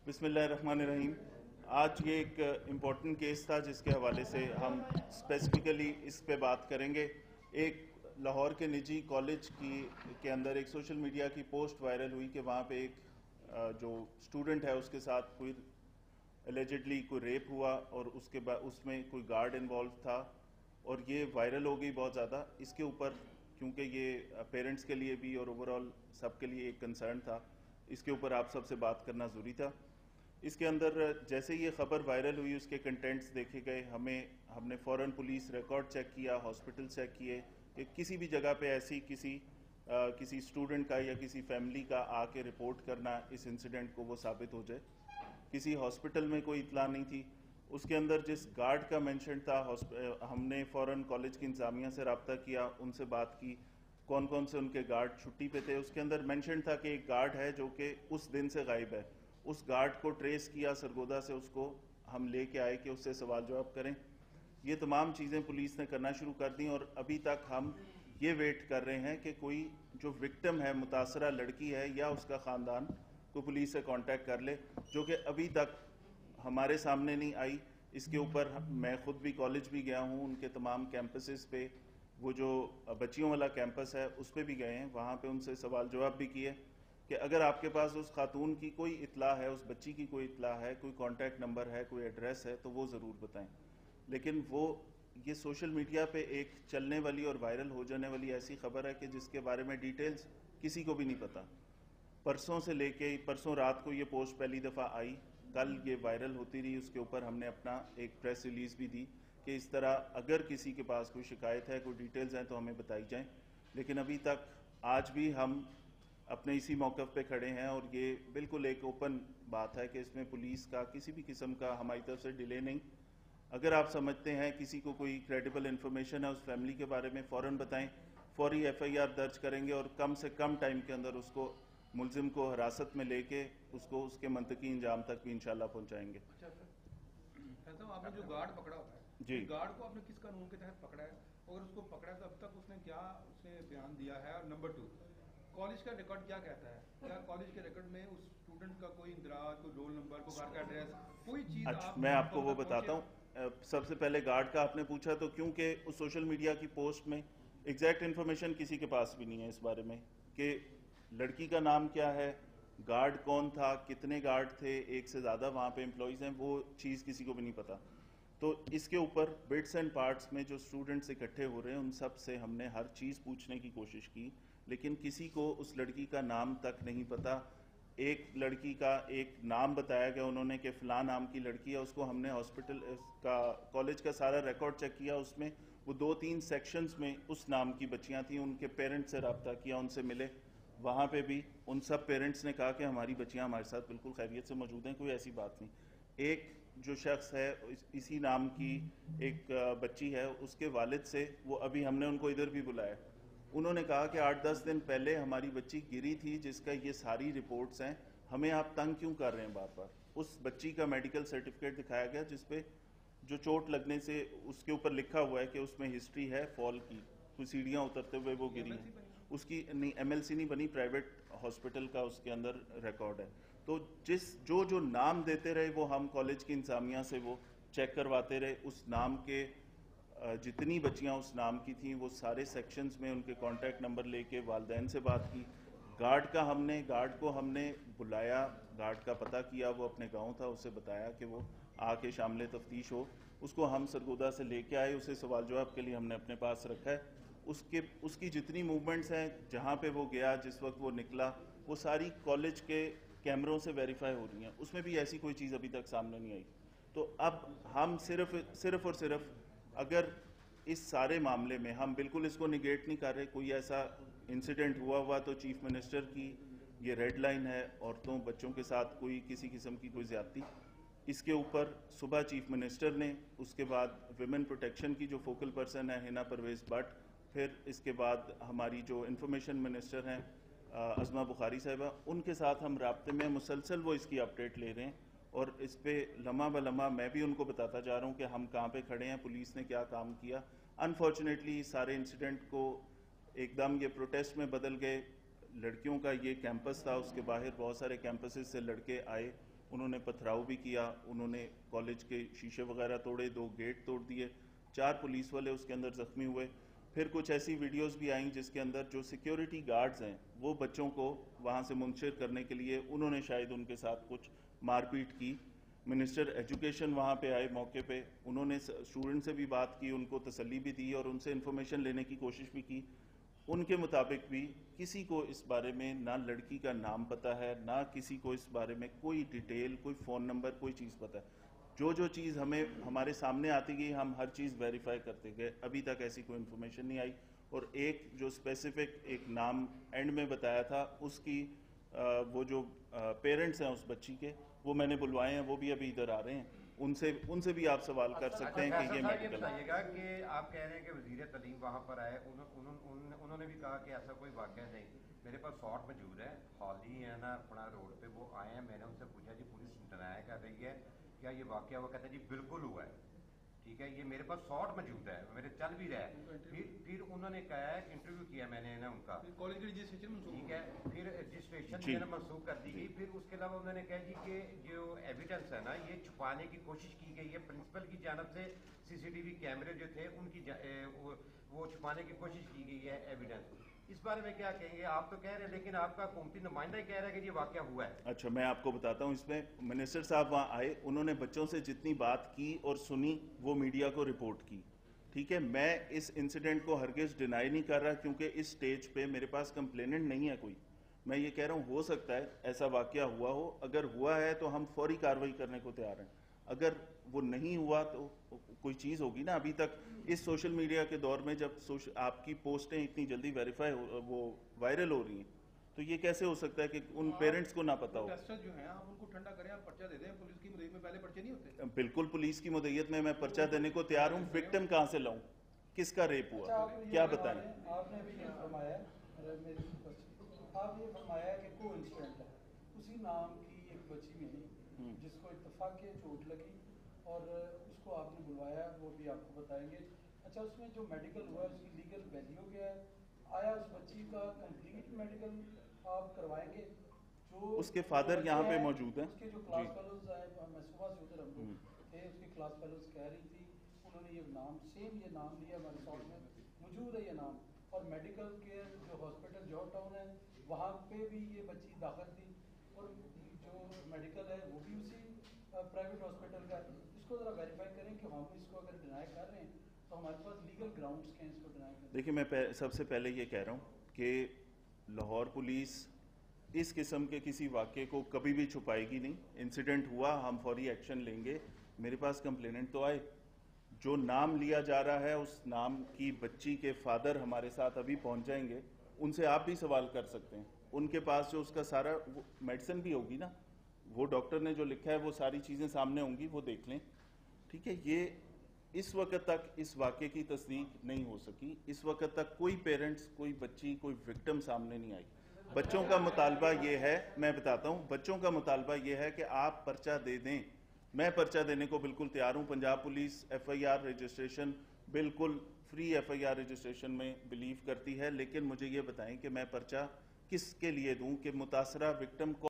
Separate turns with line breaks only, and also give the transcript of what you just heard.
बिस्मिल्लाहिर्रहमानिर्रहीम। आज ये एक इम्पॉर्टेंट केस था जिसके हवाले से हम स्पेसिफिकली इस पे बात करेंगे। एक लाहौर के निजी कॉलेज के अंदर एक सोशल मीडिया की पोस्ट वायरल हुई कि वहाँ पे एक जो स्टूडेंट है उसके साथ कोई एलिजिडली कोई रेप हुआ और उसके बाद उसमें कोई गार्ड इन्वॉल्व था और ये वायरल हो गई बहुत ज़्यादा। इसके ऊपर क्योंकि ये पेरेंट्स के लिए भी और ओवरऑल सब के लिए एक कंसर्न था, इसके ऊपर आप सबसे बात करना ज़रूरी था। इसके अंदर जैसे ये ख़बर वायरल हुई उसके कंटेंट्स देखे गए, हमने फ़ौरन पुलिस रिकॉर्ड चेक किया, हॉस्पिटल चेक किए कि किसी भी जगह पे ऐसी किसी स्टूडेंट का या किसी फैमिली का आके रिपोर्ट करना इस इंसिडेंट को वो साबित हो जाए। किसी हॉस्पिटल में कोई इतला नहीं थी। उसके अंदर जिस गार्ड का मेंशन था, हमने फ़ौरन कॉलेज की इंतज़ामिया से रब्ता किया, उनसे बात की कौन कौन से उनके गार्ड छुट्टी पे थे। उसके अंदर मेंशन था कि एक गार्ड है जो कि उस दिन से गायब है। उस गार्ड को ट्रेस किया सरगोदा से, उसको हम लेके आए कि उससे सवाल जवाब करें। ये तमाम चीज़ें पुलिस ने करना शुरू कर दी और अभी तक हम ये वेट कर रहे हैं कि कोई जो विक्टिम है, मुतासरा लड़की है या उसका ख़ानदान को पुलिस से कांटेक्ट कर ले, जो कि अभी तक हमारे सामने नहीं आई। इसके ऊपर मैं ख़ुद भी कॉलेज भी गया हूँ, उनके तमाम कैंपसेस पे, वो जो बच्चियों वाला कैंपस है उस पर भी गए हैं, वहाँ पे उनसे सवाल जवाब भी किए कि अगर आपके पास उस खातून की कोई इतला है, उस बच्ची की कोई इतला है, कोई कांटेक्ट नंबर है, कोई एड्रेस है तो वो ज़रूर बताएं। लेकिन ये सोशल मीडिया पे एक चलने वाली और वायरल हो जाने वाली ऐसी खबर है कि जिसके बारे में डिटेल्स किसी को भी नहीं पता। परसों रात को ये पोस्ट पहली दफ़ा आई, कल ये वायरल होती रही। उसके ऊपर हमने अपना एक प्रेस रिलीज़ भी दी कि इस तरह अगर किसी के पास कोई शिकायत है, कोई डिटेल्स हैं तो हमें बताई जाएं। लेकिन अभी तक आज भी हम अपने इसी मौक़िफ़ पे खड़े हैं और ये बिल्कुल एक ओपन बात है कि इसमें पुलिस का किसी भी किस्म का हमारी तरफ से डिले नहीं। अगर आप समझते हैं किसी को कोई क्रेडिबल इन्फॉर्मेशन है उस फैमिली के बारे में, फ़ौरन बताएं, फौरी FIR दर्ज करेंगे और कम से कम टाइम के अंदर उसको मुलजिम को हिरासत में लेके उसको उसके मंतकी इंजाम तक भी इंशाल्लाह पहुंचाएंगे।
अच्छा सर, आपने जो गार्ड पकड़ा हुआ है
जी,
गार्ड को आपने किस कानून के तहत पकड़ा है, और उसको पकड़ा तो अब तक उसने क्या बयान दिया है, और नंबर 2 कॉलेज का रिकॉर्ड क्या कहता है? क्या कॉलेज के रिकॉर्ड में उस स्टूडेंट का कोई इंदराज, कोई रोल नंबर, कोई घर का एड्रेस, कोई चीज?
अच्छा, मैं आपको वो बताता हूँ। सबसे पहले गार्ड का आपने पूछा तो क्योंकि उस सोशल मीडिया की पोस्ट में एग्जैक्ट इन्फॉर्मेशन किसी के पास भी नहीं है इस बारे में कि लड़की का नाम क्या है, गार्ड कौन था, कितने गार्ड थे, एक से ज़्यादा वहाँ पे एम्प्लॉयज़ हैं, वो चीज़ किसी को भी नहीं पता। तो इसके ऊपर बिट्स एंड पार्ट्स में जो स्टूडेंट्स इकट्ठे हो रहे हैं उन सब से हमने हर चीज़ पूछने की कोशिश की, लेकिन किसी को उस लड़की का नाम तक नहीं पता। एक लड़की का एक नाम बताया गया उन्होंने कि फ़लाँ नाम की लड़की है, उसको हमने हॉस्पिटल का कॉलेज का सारा रिकॉर्ड चेक किया, उसमें वो 2-3 सेक्शंस में उस नाम की बच्चियाँ थीं। उनके पेरेंट्स से रब्ता किया, उनसे मिले, वहाँ पे भी उन सब पेरेंट्स ने कहा कि हमारी बच्चियाँ हमारे साथ बिल्कुल खैरियत से मौजूद हैं, कोई ऐसी बात नहीं। एक जो शख्स है इसी नाम की एक बच्ची है, उसके वालिद से वो अभी हमने उनको इधर भी बुलाया, उन्होंने कहा कि 8-10 दिन पहले हमारी बच्ची गिरी थी जिसका ये सारी रिपोर्ट्स हैं, हमें आप तंग क्यों कर रहे हैं बार बार। उस बच्ची का मेडिकल सर्टिफिकेट दिखाया गया जिसपे जो चोट लगने से उसके ऊपर लिखा हुआ है कि उसमें हिस्ट्री है फॉल की, कोई सीढ़ियाँ उतरते हुए वो गिरी हैं। उसकी नहीं MLC नहीं बनी, प्राइवेट हॉस्पिटल का उसके अंदर रिकॉर्ड है। तो जो नाम देते रहे वो हम कॉलेज की इंतजामिया से वो चेक करवाते रहे। उस नाम के जितनी बच्चियां उस नाम की थीं वो सारे सेक्शंस में उनके कॉन्टैक्ट नंबर लेके वालिदैन से बात की। गार्ड को हमने बुलाया, गार्ड का पता किया, वो अपने गांव था, उसे बताया कि वो आके शामिल तफ्तीश हो। उसको हम सरगोदा से लेके आए, उसे सवाल जवाब के लिए हमने अपने पास रखा है। उसकी जितनी मूवमेंट्स हैं, जहाँ पे वो गया, जिस वक्त वो निकला, वो सारी कॉलेज के कैमरों से वेरीफाई हो रही हैं, उसमें भी ऐसी कोई चीज़ अभी तक सामने नहीं आई। तो अब हम सिर्फ और सिर्फ अगर इस सारे मामले में हम बिल्कुल इसको निगेट नहीं कर रहे, कोई ऐसा इंसिडेंट हुआ तो चीफ मिनिस्टर की ये रेड लाइन है, औरतों बच्चों के साथ कोई किसी किस्म की कोई ज्यादती, इसके ऊपर सुबह चीफ मिनिस्टर ने, उसके बाद विमेन प्रोटेक्शन की जो फोकल पर्सन है हिना परवेज़ भट्ट, फिर इसके बाद हमारी जो इंफॉर्मेशन मिनिस्टर हैं अज़मा बुखारी साहिबा, उनके साथ हम राब्ते में मुसलसल वो इसकी अपडेट ले रहे हैं और इस पे लम्हा ब लम्हा मैं भी उनको बताता जा रहा हूँ कि हम कहाँ पे खड़े हैं, पुलिस ने क्या काम किया। अनफॉर्चुनेटली सारे इंसिडेंट को एकदम ये प्रोटेस्ट में बदल गए, लड़कियों का ये कैंपस था, उसके बाहर बहुत सारे कैंपसेस से लड़के आए, उन्होंने पथराव भी किया, उन्होंने कॉलेज के शीशे वगैरह तोड़े, 2 गेट तोड़ दिए, 4 पुलिस वाले उसके अंदर ज़ख्मी हुए। फिर कुछ ऐसी वीडियोस भी आई जिसके अंदर जो सिक्योरिटी गार्ड्स हैं वो बच्चों को वहाँ से मुंतशिर करने के लिए उन्होंने शायद उनके साथ कुछ मारपीट की। मिनिस्टर एजुकेशन वहाँ पे आए मौके पे, उन्होंने स्टूडेंट से भी बात की, उनको तसल्ली भी दी और उनसे इन्फॉर्मेशन लेने की कोशिश भी की। उनके मुताबिक भी किसी को इस बारे में ना लड़की का नाम पता है, ना किसी को इस बारे में कोई डिटेल, कोई फ़ोन नंबर, कोई चीज़ पता है। जो चीज़ हमें हमारे सामने आती गई हम हर चीज़ वेरीफाई करते गए, अभी तक ऐसी कोई इन्फॉर्मेशन नहीं आई। और एक जो स्पेसिफिक एक नाम एंड में बताया था उसकी वो जो पेरेंट्स हैं उस बच्ची के, वो मैंने बुलवाए हैं, वो भी अभी इधर आ रहे हैं, उनसे भी आप सवाल कर सकते हैं कि ये मेडिकल।
बताइएगा कि आप कह रहे हैं कि वज़ीर तालीम वहाँ पर आए, उन्होंने भी कहा कि ऐसा कोई वाक़या नहीं। मेरे पास शॉट मौजूद है, हाल ही है ना अपना रोड पे वो आए हैं, मैंने उनसे पूछा जी पुलिस डिनाई कर रही है क्या ये वाक़या, वो कहते हैं जी बिल्कुल हुआ है, ठीक है, ये मेरे पास शॉट मौजूद है, मेरे चल भी रहा है। फिर उन्होंने कहा है, इंटरव्यू किया मैंने ना उनका,
कॉलेज की रजिस्ट्रेशन,
ठीक है, फिर रजिस्ट्रेशन मनसूख कर दी गई। फिर उसके अलावा उन्होंने कहा जी कि जो एविडेंस है ना ये छुपाने की कोशिश की गई है, प्रिंसिपल की जानब से CCTV कैमरे जो थे उनकी वो छुपाने की कोशिश की गई है एविडेंस। इस बारे में क्या कहेंगे? आप तो कह रहे हैं लेकिन आपका हुकूमती नुमाइंदा ही कह रहा है कि ये वाक़या हुआ है।
अच्छा, मैं आपको बताता हूँ, इसमें मिनिस्टर साहब वहाँ आए, उन्होंने बच्चों से जितनी बात की और सुनी वो मीडिया को रिपोर्ट की, ठीक है। मैं इस इंसिडेंट को हरगिज़ डिनाई नहीं कर रहा क्योंकि इस स्टेज पे मेरे पास कंप्लेनेंट नहीं है कोई। मैं ये कह रहा हूँ हो सकता है ऐसा वाक़या हुआ हो, अगर हुआ है तो हम फौरी कार्रवाई करने को तैयार हैं, अगर वो नहीं हुआ तो कोई चीज़ होगी ना। अभी तक इस सोशल मीडिया के दौर में जब आपकी पोस्टें इतनी जल्दी वेरीफाई वो वायरल हो रही हैं, तो ये कैसे हो सकता है कि उन पेरेंट्स को ना पता हो?
जो हैं आप उनको ठंडा करें, आप पर्चा दे दें, पुलिस की मुद्दे में पहले पर्चे नहीं होते।
बिल्कुल, पुलिस की मुद्दत में मैं पर्चा देने को तैयार हूँ। विक्टिम कहाँ से लाऊं, किसका रेप हुआ, क्या बताएं?
आपने भी ये फरमाया, आप ये फरमाया कि कोइंसिडेंट है, उसी नाम की एक बच्ची मिली जिसको इत्तफाक के चोट लगी और उसको आपने बुलवाया, वो भी आपको बताएंगे। अच्छा, उसमें जो मेडिकल हुआ है उसकी लीगल वैल्यू क्या है? आया उस बच्ची का कंप्लीट मेडिकल आप करवाएंगे? जो
उसके फादर यहाँ पे मौजूद हैं,
उसके जो क्लास फेलोज आए, मैं सुबह से उधर हम लोग थे, उसकी क्लास फेलोज कह रही थी उन्होंने ये नाम, सेम ये नाम लिया, हमारे साथ में मौजूद है ये नाम। और मेडिकल केयर जो हॉस्पिटल जॉर्ज टाउन है वहाँ पे भी ये बच्ची दाखिल थी और जो मेडिकल है वो भी उसी प्राइवेट हॉस्पिटल का। इसको ज़रा वेरीफाई करें कि हम इसको अगर डिनाई कर रहे हैं तो हमारे पास लीगल ग्राउंड्स के हैं इसको डिनाई करने।
देखिए, मैं सबसे पहले ये कह रहा हूँ कि लाहौर पुलिस इस किस्म के किसी वाक़े को कभी भी छुपाएगी नहीं। इंसिडेंट हुआ, हम फौरी एक्शन लेंगे। मेरे पास कंप्लेनेंट तो आए, जो नाम लिया जा रहा है उस नाम की बच्ची के फादर हमारे साथ अभी पहुंच जाएंगे, उनसे आप भी सवाल कर सकते हैं। उनके पास जो उसका सारा मेडिसिन भी होगी ना, वो डॉक्टर ने जो लिखा है वो सारी चीज़ें सामने होंगी, वो देख लें, ठीक है। ये इस वक्त तक इस वाक़े की तस्दीक नहीं हो सकी, इस वक्त तक कोई पेरेंट्स, कोई बच्ची, कोई विक्टिम सामने नहीं आई। बच्चों का मुतालबा ये है, मैं बताता हूँ, बच्चों का मुतालबा ये है कि आप पर्चा दे दें। मैं पर्चा देने को बिल्कुल तैयार हूँ। पंजाब पुलिस FIR रजिस्ट्रेशन, बिल्कुल फ्री FIR रजिस्ट्रेशन में बिलीव करती है, लेकिन मुझे ये बताएं कि मैं पर्चा किसके लिए दूं कि मुतासरा विक्टिम को